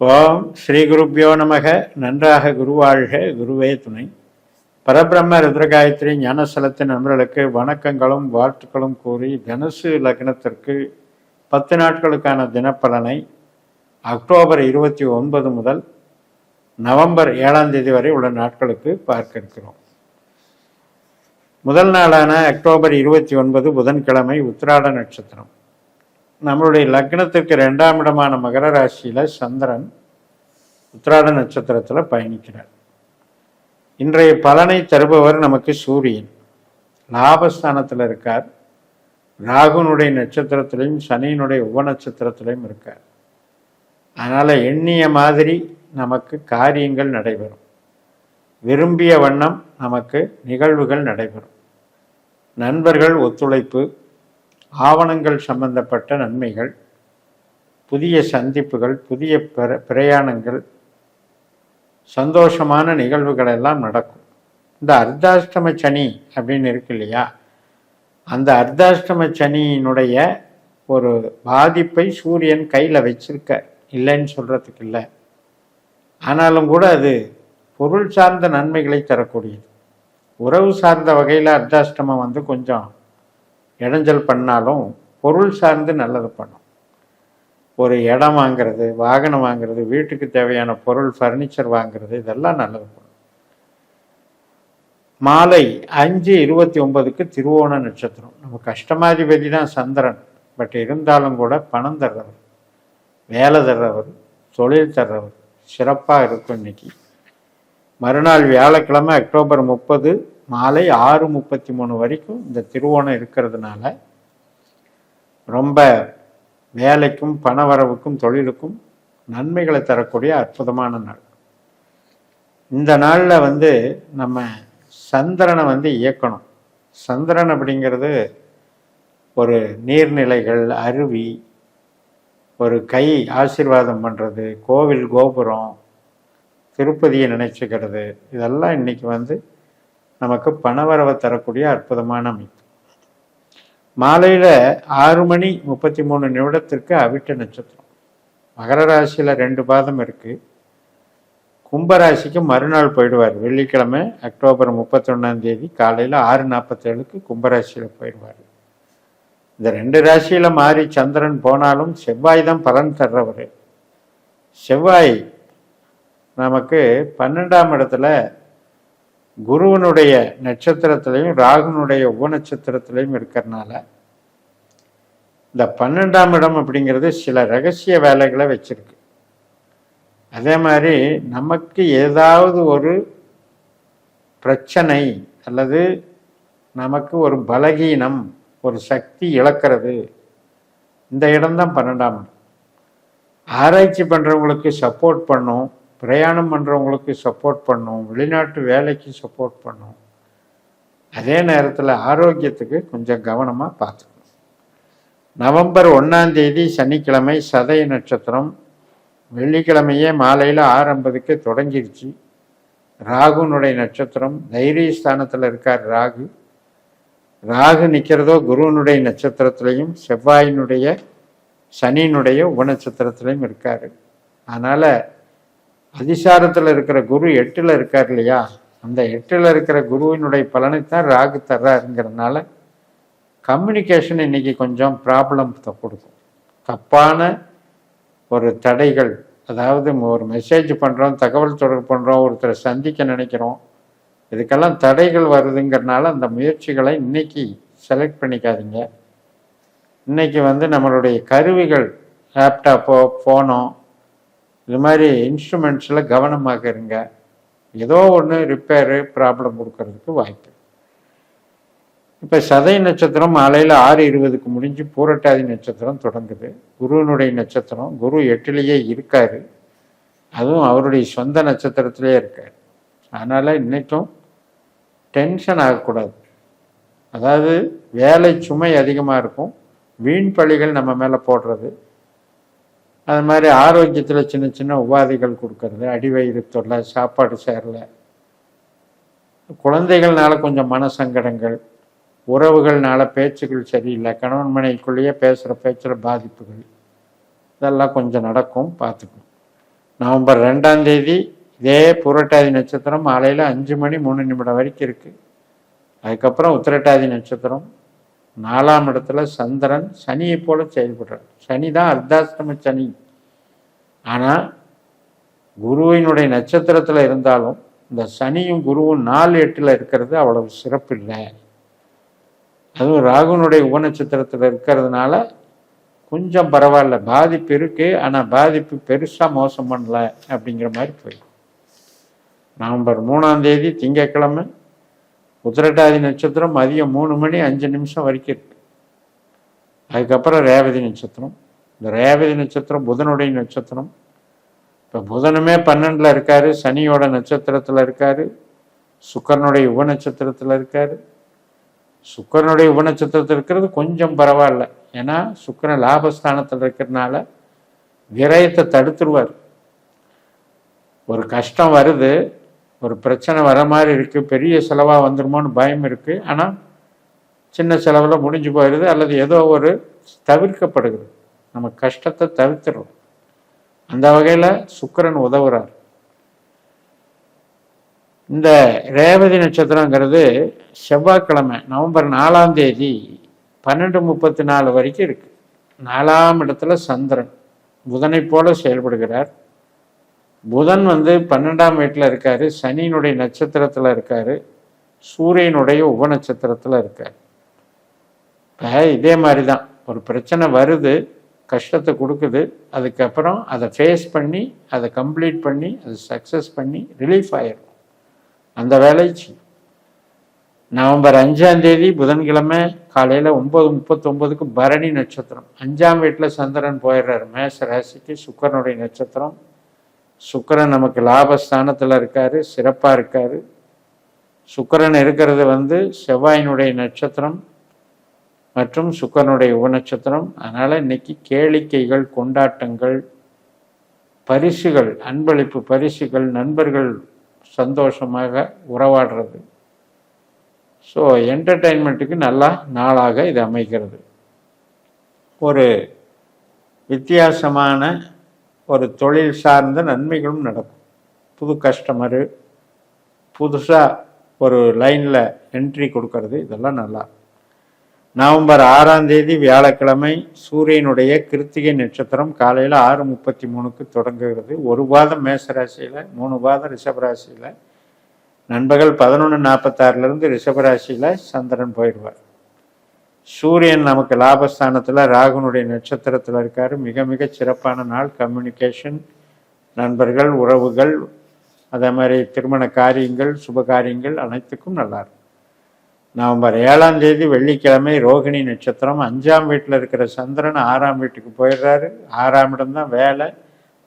ஓம் ஸ்ரீ குருப்பியோ நமக. நன்றாக குருவாழ்க, குருவே துணை. பரபிரம்ம ருத்ரகாயத்ரி ஞானசலத்தின் நண்பர்களுக்கு வணக்கங்களும் வாழ்த்துக்களும் கூறி, தனுசு லக்னத்திற்கு 10 நாட்களுக்கான தினப்பலனை அக்டோபர் 29 முதல் நவம்பர் 7ஆம் தேதி வரை உள்ள நாட்களுக்கு பார்க்க இருக்கிறோம். முதல் நாளான அக்டோபர் 29 புதன்கிழமை, உத்திராட நட்சத்திரம். நம்மளுடைய லக்னத்திற்கு 2ஆம் இடமான மகர ராசியில சந்திரன் உத்திராட நட்சத்திரத்தில் பயணிக்கிறார். இன்றைய பலனை தருபவர் நமக்கு சூரியன். லாபஸ்தானத்தில் இருக்கார். ராகுனுடைய நட்சத்திரத்திலையும் சனியினுடைய உப நட்சத்திரத்திலையும் இருக்கார். அதனால எண்ணிய மாதிரி நமக்கு காரியங்கள் நடைபெறும். விரும்பிய வண்ணம் நமக்கு நிகழ்வுகள் நடைபெறும். நண்பர்கள் ஒத்துழைப்பு, ஆவணங்கள் சம்பந்தப்பட்ட நன்மைகள், புதிய சந்திப்புகள், புதிய பிரயாணங்கள், சந்தோஷமான நிகழ்வுகள் எல்லாம் நடக்கும். இந்த அர்த்தாஷ்டம சனி அப்படின்னு இருக்கு இல்லையா, அந்த அர்த்தாஷ்டம சனியினுடைய ஒரு பாதிப்பை சூரியன் கையில் வச்சிருக்க, இல்லைன்னு சொல்றதுக்கு இல்லை. ஆனாலும் கூட அது பொருள் சார்ந்த நன்மைகளை தரக்கூடியது. உறவு சார்ந்த வகையில் அர்த்தாஷ்டமம் கொஞ்சம் இடைஞ்சல் பண்ணாலும் பொருள் சார்ந்து நல்லது பண்ணும். ஒரு இடம் வாங்கிறது, வாகனம் வாங்கிறது, வீட்டுக்கு தேவையான பொருள் ஃபர்னிச்சர் வாங்கிறது, இதெல்லாம் நல்லது பண்ணும். மாலை 5:29க்கு திருவோண நட்சத்திரம். நமக்கு அஷ்டமாதிபதி தான் சந்திரன். பட் இருந்தாலும் கூட பணம் தர்றவர், வேலை தர்றவர், தொழில் தர்றவர் சிறப்பாக இருக்கும். இன்னைக்கு மறுநாள் வியாழக்கிழமை அக்டோபர் 30 மாலை 6:33 வரைக்கும் இந்த திருவோணம் இருக்கிறதுனால ரொம்ப வேலைக்கும் பணவரவுக்கும் தொழிலுக்கும் நன்மைகளை தரக்கூடிய அற்புதமான நாள். இந்த நாளில் நம்ம சந்திரனை இயக்கணும். சந்திரன் அப்படிங்கிறது ஒரு நீர்நிலைகள், அருவி, ஒரு கை ஆசீர்வாதம் பண்ணுறது, கோவில் கோபுரம், திருப்பதியை நினைச்சுக்கிறது, இதெல்லாம் இன்னைக்கு நமக்கு பணவரவை தரக்கூடிய அற்புதமான அமைப்பு. மாலையில் 6:33 அவிட்ட நட்சத்திரம். மகர ராசியில் 2 பாதம் இருக்கு. கும்பராசிக்கு மறுநாள் போயிடுவார். வெள்ளிக்கிழமை அக்டோபர் 31ஆம் தேதி காலையில் 6:47க்கு கும்பராசியில் போயிடுவார். இந்த 2 ராசியில் மாறி சந்திரன் போனாலும் செவ்வாய் தான் பலன் தர்றவர். செவ்வாய் நமக்கு 12ஆம் இடத்துல குருவனுடைய நட்சத்திரத்திலையும் ராகுனுடைய உப நட்சத்திரத்திலையும் இருக்கிறதுனால இந்த 12ஆம் இடம் அப்படிங்கிறது சில ரகசிய வேலைகளை வச்சிருக்கு. அதே மாதிரி நமக்கு ஏதாவது ஒரு பிரச்சனை அல்லது நமக்கு ஒரு பலகீனம், ஒரு சக்தி இழக்கிறது, இந்த இடம்தான் 12ஆம் இடம். ஆராய்ச்சி பண்ணுறவங்களுக்கு சப்போர்ட் பண்ணும், பிரயாணம் பண்ணுறவங்களுக்கு சப்போர்ட் பண்ணும், வெளிநாட்டு வேலைக்கு சப்போர்ட் பண்ணும். அதே நேரத்தில் ஆரோக்கியத்துக்கு கொஞ்சம் கவனமாக பார்த்துக்கணும். நவம்பர் 1ஆம் தேதி சனிக்கிழமை சதய நட்சத்திரம். வெள்ளிக்கிழமையே மாலையில் 6:50க்கு தொடங்கிருச்சு. ராகுனுடைய நட்சத்திரம். தைரியஸ்தானத்தில் இருக்கார் ராகு. ராகு நிற்கிறதோ குருவனுடைய நட்சத்திரத்திலையும் செவ்வாயினுடைய சனியினுடைய உபநட்சத்திரத்திலையும் இருக்கார். அதனால் அதிசாரத்தில் இருக்கிற குரு 8ல் இருக்கார் இல்லையா, அந்த 8ல் இருக்கிற குருவினுடைய பலனைத்தான் ராகு தர்றாருங்கிறதுனால கம்யூனிகேஷன் இன்னைக்கு கொஞ்சம் ப்ராப்ளம் கொடுக்கும். தப்பான ஒரு தடைகள், அதாவது ஒரு மெசேஜ் பண்ணுறோம், தகவல் தொடர்பு பண்ணுறோம், ஒருத்தரை சந்திக்க நினைக்கிறோம், இதுக்கெல்லாம் தடைகள் வருதுங்கிறதுனால அந்த முயற்சிகளை இன்னைக்கு செலக்ட் பண்ணிக்காதீங்க. இன்னைக்கு நம்மளுடைய கருவிகள், லேப்டாப்போ ஃபோனோ, இது மாதிரி இன்ஸ்ட்ருமெண்ட்ஸில் கவனமாக இருங்க. ஏதோ ஒன்று ரிப்பேரு ப்ராப்ளம் கொடுக்கறதுக்கு வாய்ப்பு. இப்போ சதய நட்சத்திரம் மாலையில் 6:20க்கு முடிஞ்சு பூரட்டாதி நட்சத்திரம் தொடங்குது. குருவனுடைய நட்சத்திரம். குரு 8லேயே இருக்காரு. அதுவும் அவருடைய சொந்த நட்சத்திரத்திலே இருக்கார். அதனால் இன்னைக்கும் டென்ஷன் ஆகக்கூடாது. அதாவது வேலை சுமை அதிகமாக இருக்கும், வீண் பழிகள் நம்ம மேலே போடுறது, அது மாதிரி ஆரோக்கியத்தில் சின்ன சின்ன உபாதைகள் கொடுக்கறது, அடிவயிறு தொல்லை, சாப்பாடு சேரல, குழந்தைகள்னால கொஞ்சம் மனசங்கடங்கள், உறவுகள்னால பேச்சுகள் சரியில்லை, கணவன் மனைவிக்குள்ளேயே பேசுகிற பேச்சில் பாதிப்புகள், இதெல்லாம் கொஞ்சம் நடக்கும், பார்த்துக்கணும். நவம்பர் 2ஆம் தேதி இதே பூரட்டாதி நட்சத்திரம் மாலையில் 5:03 வரைக்கும் இருக்குது. அதுக்கப்புறம் உத்திரட்டாதி நட்சத்திரம் 4ஆம் இடத்துல சந்திரன் சனியை போல செயல்படுறார். சனி தான் அர்த்தாஷ்டம சனி. ஆனால் குருவினுடைய நட்சத்திரத்தில் இருந்தாலும் இந்த சனியும் குருவும் 4-8 இருக்கிறது அவ்வளவு சிறப்பு இல்லை. அதுவும் ராகுனுடைய உபநட்சத்திரத்தில் இருக்கிறதுனால கொஞ்சம் பரவாயில்ல, பாதிப்பு இருக்கு, ஆனால் பாதிப்பு பெருசாக மோசம் பண்ணல அப்படிங்கிற மாதிரி போயிடும். நவம்பர் 3ஆம் தேதி திங்கட்கிழமை உத்திரட்டாதி நட்சத்திரம் மதியம் 3:05 வரைக்கும் இருக்கு. அதுக்கப்புறம் ரேவதி நட்சத்திரம். இந்த ரேவதி நட்சத்திரம் புதனுடைய நட்சத்திரம். இப்போ புதனுமே 12ல் இருக்காரு, சனியோட நட்சத்திரத்தில் இருக்காரு, சுக்கரனுடைய உபநட்சத்திரத்தில் இருக்காரு. சுக்கரனுடைய உபநட்சத்திரத்தில் இருக்கிறது கொஞ்சம் பரவாயில்ல, ஏன்னா சுக்கரன் லாபஸ்தானத்தில் இருக்கிறதுனால விரயத்தை தடுத்துருவார். ஒரு கஷ்டம் வருது, ஒரு பிரச்சனை வர மாதிரி இருக்குது, பெரிய செலவாக வந்துருமோன்னு பயம் இருக்குது, ஆனால் சின்ன செலவில் முடிஞ்சு போயிடுது, அல்லது ஏதோ ஒரு தவிர்க்கப்படுகிறது, நம்ம கஷ்டத்தை தவிர்த்துறோம். அந்த வகையில் சுக்கிரன் உதவுறார். இந்த ரேவதி நட்சத்திரங்கிறது செவ்வாய்க்கிழமை நவம்பர் 4ஆம் தேதி 12:34 வரைக்கும் இருக்கு. 4ஆம் இடத்துல சந்திரன் புதனை போல செயல்படுகிறார். புதன் 12ஆம் வீட்டில் இருக்காரு, சனியினுடைய நட்சத்திரத்தில் இருக்காரு, சூரியனுடைய உபநட்சத்திரத்தில் இருக்காரு. இதே மாதிரி தான் ஒரு பிரச்சனை வருது, கஷ்டத்தை கொடுக்குது, அதுக்கப்புறம் அதை ஃபேஸ் பண்ணி அதை கம்ப்ளீட் பண்ணி அதை சக்ஸஸ் பண்ணி ரிலீஃப் ஆயிடும். அந்த வேலை நவம்பர் 5ஆம் தேதி புதன்கிழமை காலையில் 9:39 பரணி நட்சத்திரம் 5ஆம் வீட்டில் சந்திரன் போயிடுறாரு மேஷ ராசிக்கு. சுக்கரனுடைய நட்சத்திரம். சுக்கரன் நமக்கு லாபஸ்தானத்தில் இருக்காரு, சிறப்பாக இருக்காரு. சுக்கரன் இருக்கிறது செவ்வாயினுடைய நட்சத்திரம் மற்றும் சுக்கரனுடைய உபநட்சத்திரம். அதனால் இன்னைக்கு கேளிக்கைகள், கொண்டாட்டங்கள், பரிசுகள், அன்பளிப்பு பரிசுகள், நண்பர்கள் சந்தோஷமாக உறவாடுறது. ஸோ என்டர்டெயின்மெண்ட்டுக்கு நல்லா நாளாக இது அமைகிறது. ஒரு வித்தியாசமான ஒரு தொழில் சார்ந்த நன்மைகளும் நடக்கும். புது கஸ்டமரு, புதுசாக ஒரு லைனில் என்ட்ரி கொடுக்கறது, இதெல்லாம் நல்லா. நவம்பர் 6ஆம் தேதி வியாழக்கிழமை சூரியனுடைய கிருத்திகை நட்சத்திரம் காலையில் 6:33 தொடங்குகிறது. ஒரு பாதம் மேசராசியில், 3 பாதம் ரிஷபராசியில். நண்பகல் 11:46 ரிஷபராசியில் சந்திரன் போயிடுவார். சூரியன் நமக்கு லாபஸ்தானத்தில் ராகுனுடைய நட்சத்திரத்தில் இருக்கார். மிக மிக சிறப்பான நாள். கம்யூனிகேஷன், நண்பர்கள், உறவுகள், அதே மாதிரி திருமண காரியங்கள், சுப காரியங்கள் அனைத்துக்கும் நல்லாயிருக்கும். நவம்பர் 7ஆம் தேதி வெள்ளிக்கிழமை ரோகிணி நட்சத்திரம். 5ஆம் வீட்டில் இருக்கிற சந்திரன் 6ஆம் வீட்டுக்கு போயிடுறாரு. 6ஆம் இடம்தான் வேலை,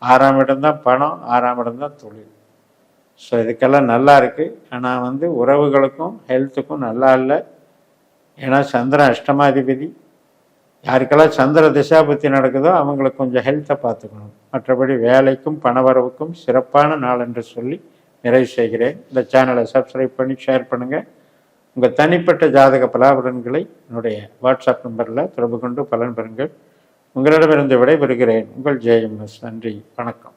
6ஆம் இடம்தான் பணம், 6ஆம் இடம்தான் தொழில். ஸோ இதுக்கெல்லாம் நல்லா இருக்குது. ஆனால் உறவுகளுக்கும் ஹெல்த்துக்கும் நல்லா இல்லை. ஏன்னா சந்திரன் அஷ்டமாதிபதி. யாருக்கெல்லாம் சந்திர திசாபுத்தி நடக்குதோ அவங்களுக்கு கொஞ்சம் ஹெல்த்தை பார்த்துக்கணும். மற்றபடி வேலைக்கும் பணவரவுக்கும் சிறப்பான நாள் என்று சொல்லி நிறைவு செய்கிறேன். இந்த சேனலை சப்ஸ்கிரைப் பண்ணி ஷேர் பண்ணுங்கள். உங்கள் தனிப்பட்ட ஜாதக பலாபலன்களை என்னுடைய வாட்ஸ்அப் நம்பரில் தொடர்பு கொண்டு பலன் பெறுங்கள். உங்களிடமிருந்து விடைபெறுகிறேன். உங்கள் JMS. நன்றி, வணக்கம்.